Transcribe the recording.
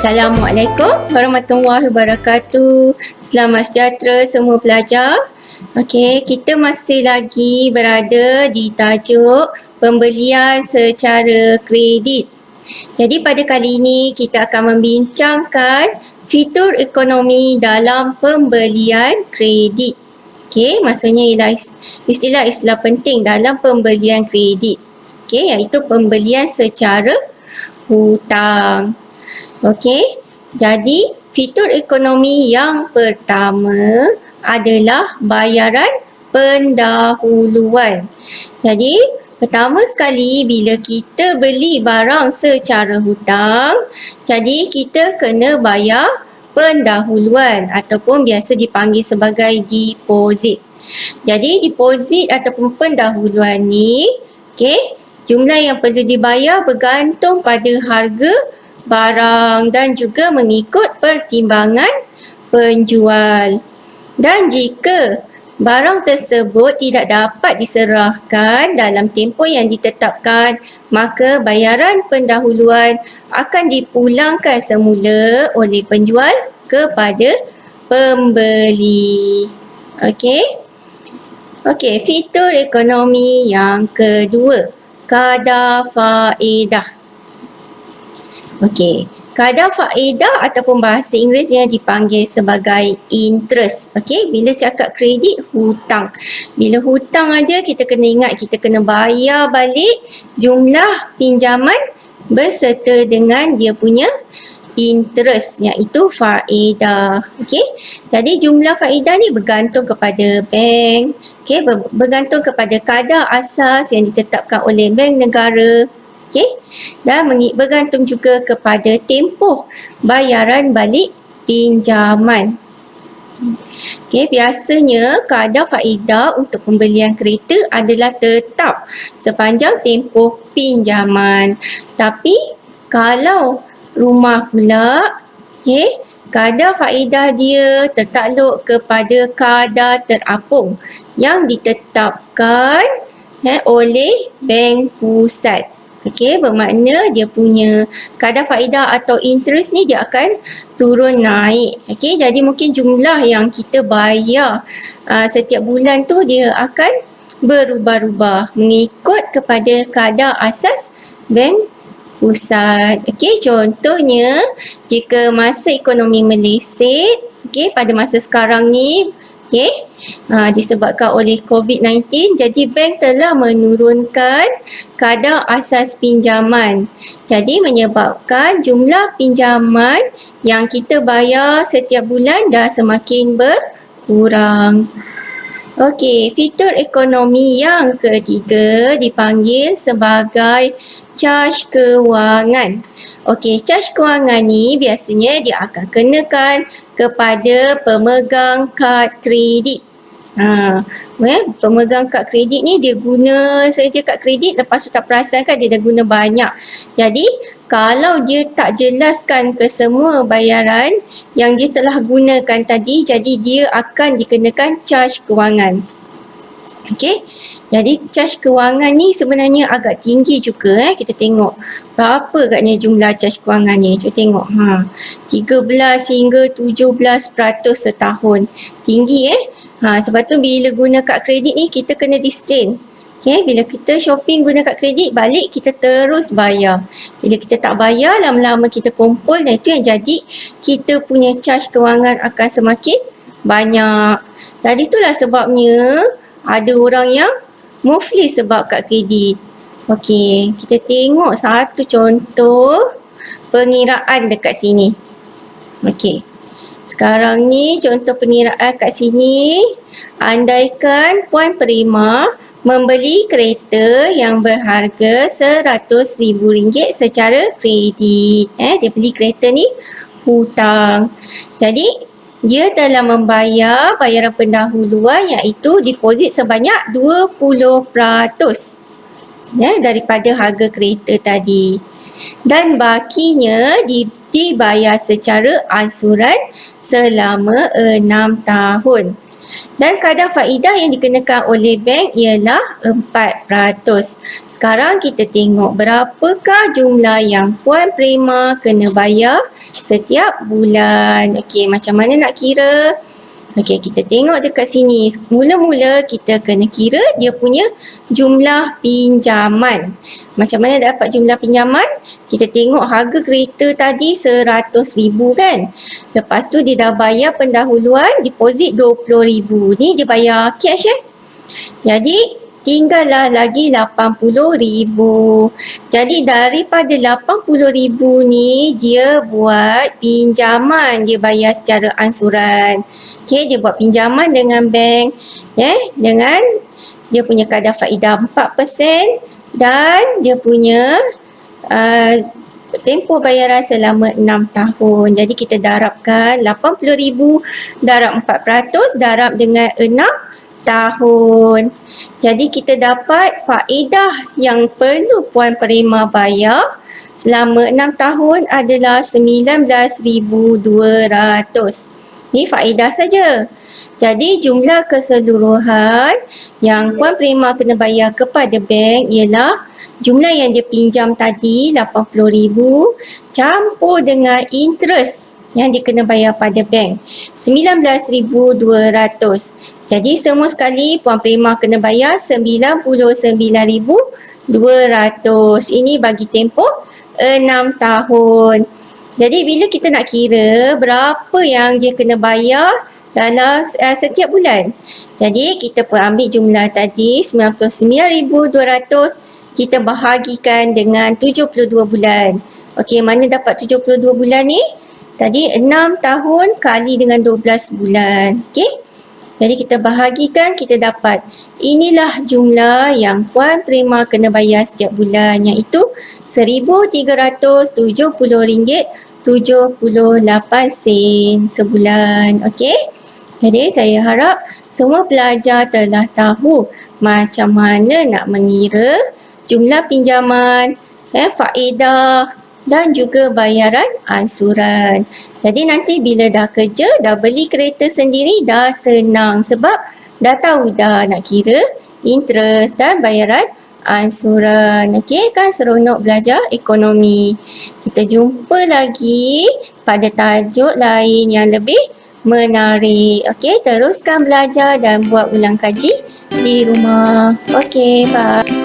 Assalamualaikum warahmatullahi wabarakatuh. Selamat sejahtera semua pelajar. Okey, kita masih lagi berada di tajuk pembelian secara kredit. Jadi pada kali ini kita akan membincangkan fitur ekonomi dalam pembelian kredit. Okey, maksudnya ialah istilah-istilah penting dalam pembelian kredit. Okey, iaitu pembelian secara hutang. Okey, jadi fitur ekonomi yang pertama adalah bayaran pendahuluan. Jadi, pertama sekali bila kita beli barang secara hutang, jadi kita kena bayar pendahuluan ataupun biasa dipanggil sebagai deposit. Jadi, deposit ataupun pendahuluan ni, okey, jumlah yang perlu dibayar bergantung pada harga barang dan juga mengikut pertimbangan penjual. Dan jika barang tersebut tidak dapat diserahkan dalam tempoh yang ditetapkan, maka bayaran pendahuluan akan dipulangkan semula oleh penjual kepada pembeli. Okey? Okey, fitur ekonomi yang kedua, kadar faedah. Okey, kadar faedah ataupun bahasa Inggerisnya dipanggil sebagai interest. Okey, bila cakap kredit, hutang. Bila hutang aja kita kena ingat kita kena bayar balik jumlah pinjaman berserta dengan dia punya interest, iaitu faedah. Okey, jadi jumlah faedah ni bergantung kepada bank. Okey, bergantung kepada kadar asas yang ditetapkan oleh bank negara. Okey, dan bergantung juga kepada tempoh bayaran balik pinjaman. Okey, biasanya kadar faedah untuk pembelian kereta adalah tetap sepanjang tempoh pinjaman. Tapi kalau rumah pula, okey, kadar faedah dia tertakluk kepada kadar terapung yang ditetapkan oleh bank pusat. Okey, bermakna dia punya kadar faedah atau interest ni dia akan turun naik. Okey, jadi mungkin jumlah yang kita bayar setiap bulan tu dia akan berubah-ubah mengikut kepada kadar asas bank pusat. Okey, contohnya jika masa ekonomi meleset, okey, pada masa sekarang ni, okey, disebabkan oleh COVID-19, jadi bank telah menurunkan kadar asas pinjaman. Jadi menyebabkan jumlah pinjaman yang kita bayar setiap bulan dah semakin berkurang. Okey, fitur ekonomi yang ketiga dipanggil sebagai caj kewangan. Okey, caj kewangan ni biasanya dia akan kenakan kepada pemegang kad kredit. Pemegang kad kredit ni dia guna saja kad kredit, lepas tu tak perasan kan dia dah guna banyak. Jadi kalau dia tak jelaskan ke semua bayaran yang dia telah gunakan tadi, jadi dia akan dikenakan caj kewangan. Okey, jadi caj kewangan ni sebenarnya agak tinggi juga. Kita tengok berapa agaknya jumlah caj kewangan ni. Cuba tengok. 13 hingga 17% setahun. Tinggi sebab tu bila guna kad kredit ni kita kena disiplin. Okay, bila kita shopping guna kad kredit, balik kita terus bayar. Bila kita tak bayar, lama-lama kita kumpul dan itu yang jadi kita punya caj kewangan akan semakin banyak. Dan itulah sebabnya ada orang yang muflis sebab kad kredit. Okey, kita tengok satu contoh pengiraan dekat sini. Okey, sekarang ni contoh pengiraan kat sini. Andaikan Puan Prima membeli kereta yang berharga RM100,000 secara kredit. Dia beli kereta ni hutang. Jadi dia telah membayar bayaran pendahuluan iaitu deposit sebanyak 20% daripada harga kereta tadi. Dan bakinya dibayar secara ansuran selama 6 tahun. Dan kadar faedah yang dikenakan oleh bank ialah 4%. Sekarang kita tengok berapakah jumlah yang Puan Prema kena bayar setiap bulan. Okey, macam mana nak kira? Okey, kita tengok dekat sini. Mula-mula kita kena kira dia punya jumlah pinjaman. Macam mana dapat jumlah pinjaman? Kita tengok harga kereta tadi 100,000 kan. Lepas tu dia dah bayar pendahuluan deposit 20,000. Ni dia bayar cash Jadi tinggallah lagi 80,000. Jadi daripada 80,000 ni dia buat pinjaman, dia bayar secara ansuran. Okey, dia buat pinjaman dengan bank dengan dia punya kadar faedah 4% dan dia punya tempoh bayaran selama 6 tahun. Jadi kita darabkan 80,000 darab 4% darab dengan 6 tahun. Jadi kita dapat faedah yang perlu Puan Prema bayar selama 6 tahun adalah 19,200. Ni faedah saja. Jadi jumlah keseluruhan yang Puan Prema kena bayar kepada bank ialah jumlah yang dia pinjam tadi 80,000 campur dengan interest yang dia kena bayar pada bank 19,200. Jadi semua sekali Puan Prema kena bayar 99,200. Ini bagi tempoh 6 tahun. Jadi bila kita nak kira berapa yang dia kena bayar dalam setiap bulan. Jadi kita pun ambil jumlah tadi 99,200 kita bahagikan dengan 72 bulan. Okey, mana dapat 72 bulan ni? Tadi 6 tahun kali dengan 12 bulan. Okey? Jadi kita bahagikan, kita dapat inilah jumlah yang Puan Prema kena bayar setiap bulan, iaitu RM1,370.78 sebulan. Okey? Jadi saya harap semua pelajar telah tahu macam mana nak mengira jumlah pinjaman, faedah dan juga bayaran ansuran. Jadi nanti bila dah kerja, dah beli kereta sendiri, dah senang sebab dah tahu dah nak kira interest dan bayaran ansuran. Okey, kan seronok belajar ekonomi. Kita jumpa lagi pada tajuk lain yang lebih menarik. Okey, teruskan belajar dan buat ulang kaji di rumah. Okey, bye.